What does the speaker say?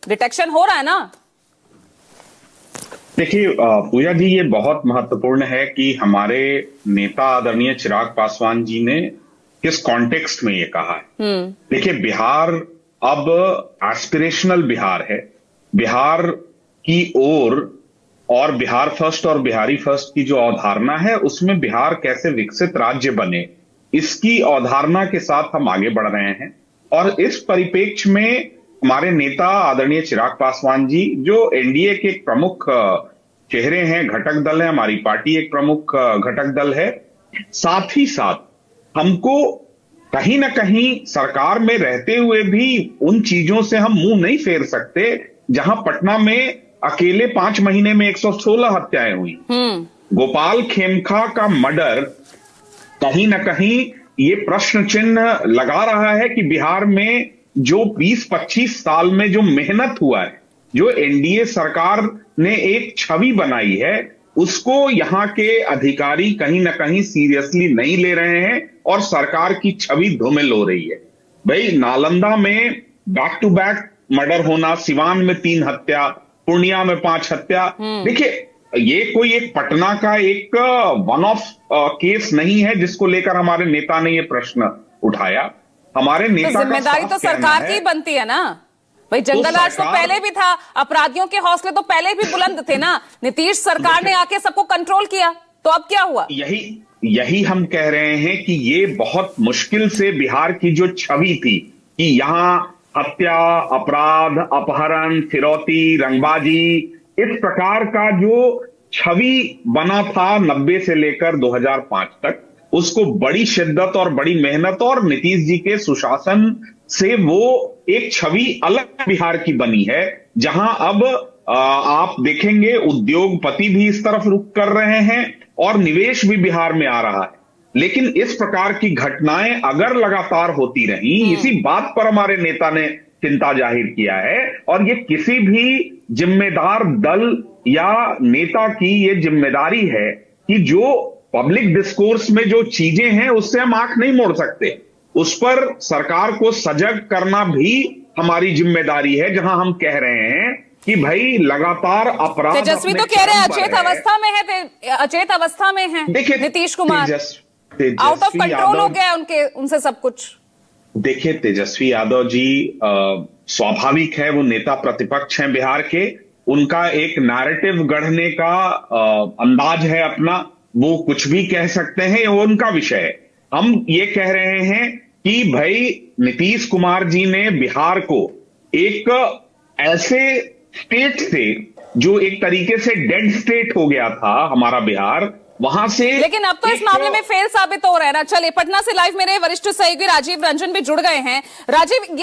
Detection हो रहा है ना? देखिए पूजा जी, ये बहुत महत्वपूर्ण है कि हमारे नेता आदरणीय चिराग पासवान जी ने किस कॉन्टेक्स्ट में ये कहा है। देखिए, बिहार अब एस्पिरेशनल बिहार है। बिहार की ओर और बिहार फर्स्ट और बिहारी फर्स्ट की जो अवधारणा है, उसमें बिहार कैसे विकसित राज्य बने, इसकी अवधारणा के साथ हम आगे बढ़ रहे हैं। और इस परिप्रेक्ष्य में हमारे नेता आदरणीय चिराग पासवान जी, जो एनडीए के एक प्रमुख चेहरे हैं, घटक दल है, हमारी पार्टी एक प्रमुख घटक दल है, साथ ही साथ हमको कहीं ना कहीं सरकार में रहते हुए भी उन चीजों से हम मुंह नहीं फेर सकते जहां पटना में अकेले 5 महीने में 116 हत्याएं हुई। गोपाल खेमका का मर्डर कहीं ना कहीं ये प्रश्न चिन्ह लगा रहा है कि बिहार में जो 20-25 साल में जो मेहनत हुआ है, जो एनडीए सरकार ने एक छवि बनाई है, उसको यहां के अधिकारी कहीं ना कहीं सीरियसली नहीं ले रहे हैं और सरकार की छवि धूमिल हो रही है। भाई, नालंदा में बैक टू बैक मर्डर होना, सिवान में 3 हत्या, पूर्णिया में 5 हत्या। देखिए, ये कोई एक पटना का एक वन ऑफ केस नहीं है जिसको लेकर हमारे नेता ने ये प्रश्न उठाया। हमारे नेता तो जिम्मेदारी तो सरकार की बनती है ना भाई। जंगल राज तो पहले भी था, अपराधियों के हौसले तो पहले भी बुलंद थे ना। नीतीश सरकार ने आके सबको कंट्रोल किया, तो अब क्या हुआ? यही हम कह रहे हैं कि ये बहुत मुश्किल से बिहार की जो छवि थी कि यहां हत्या, अपराध, अपहरण, फिरौती, रंगबाजी, इस प्रकार का जो छवि बना था 90 से लेकर 2005 तक, उसको बड़ी शिद्दत और बड़ी मेहनत और नीतीश जी के सुशासन से वो एक छवि अलग बिहार की बनी है, जहां अब आप देखेंगे उद्योगपति भी इस तरफ रुख कर रहे हैं और निवेश भी बिहार में आ रहा है। लेकिन इस प्रकार की घटनाएं अगर लगातार होती रही, इसी बात पर हमारे नेता ने चिंता जाहिर किया है और ये किसी भी जिम्मेदार दल या नेता की ये जिम्मेदारी है कि जो पब्लिक डिस्कोर्स में जो चीजें हैं उससे हम आंख नहीं मोड़ सकते। उस पर सरकार को सजग करना भी हमारी जिम्मेदारी है, जहां हम कह रहे हैं कि भाई लगातार अपराध। तेजस्वी तो कह रहे हैं अचेत अवस्था में है, अचेत अवस्था में है Nitish Kumar, out of control हो गया उनसे सब कुछ। देखिए, तेजस्वी यादव जी स्वाभाविक है, वो नेता प्रतिपक्ष हैं बिहार के, उनका एक नैरेटिव गढ़ने का अंदाज है अपना, वो कुछ भी कह सकते हैं, वो उनका विषय है। हम ये कह रहे हैं कि भाई नीतीश कुमार जी ने बिहार को एक ऐसे स्टेट से, जो एक तरीके से डेड स्टेट हो गया था हमारा बिहार, वहां से, लेकिन अब तो इस मामले में फेल साबित हो रहा है ना। चलिए, पटना से लाइव मेरे वरिष्ठ सहयोगी राजीव रंजन भी जुड़ गए हैं। राजीव,